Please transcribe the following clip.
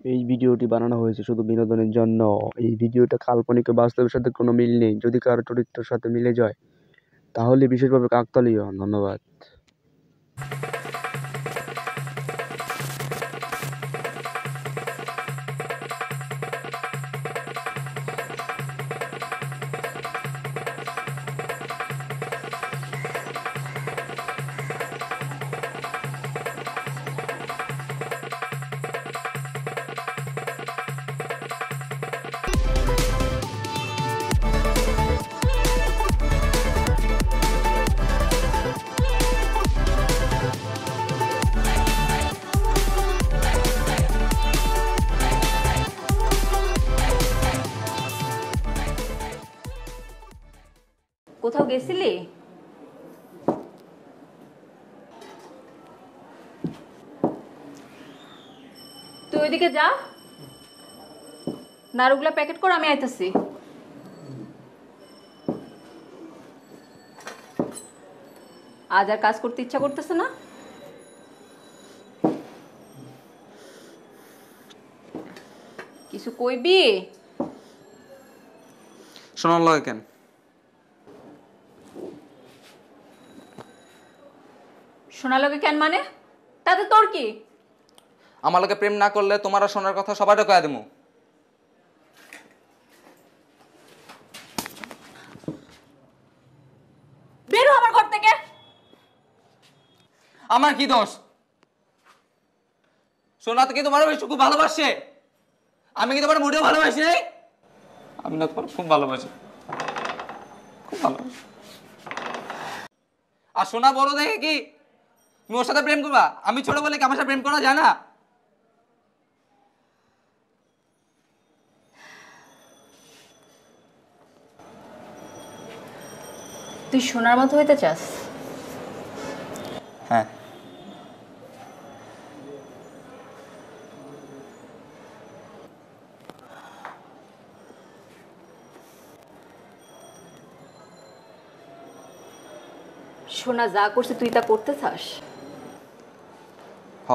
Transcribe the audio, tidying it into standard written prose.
এই ভিডিওটি বানানো হয়েছে শুধু বিনোদনের জন্য। এই ভিডিওটা কাল্পনিক ও বাস্তবের সাথে কোনো মিল নেই। যদি কারো চরিত্রের সাথে মিলে যায় তাহলে বিশেষভাবে কাকতালীয়। ধন্যবাদ। কোথাও গেছিলি? তুই ওইদিকে যা, নাড়ুগুলা প্যাকেট কর, আমি আইতাছি। আজ আর কাজ করতে ইচ্ছা করতেছে না? কিছু কইবি? শোনার লাগে কেন? শোনা লগে কেন মানে? তাতে তোর কি? আমার লগে প্রেম না করলে তোমার আর শোনার কথা সবাইটা কয়া দেবো। বেরো আমার ঘর থেকে। আমার কি দোষ? সোনা তো কি তোমার খুব ভালোবাসে? আমি কি তোমার মোটেও ভালোবাসি নাই? আমি না তোমার খুব ভালোবাসি, খুব ভালোবাসি। আর সোনা বড় দেখে কি তুমি ওর সাথে প্রেম করবা? আমি ছোট বলে কি আমার সাথে প্রেম করা যায় না? তুই সোনার মতো হইতে চাস? হ্যাঁ। সোনা যা করছে তুই তা করতে চাস? হ।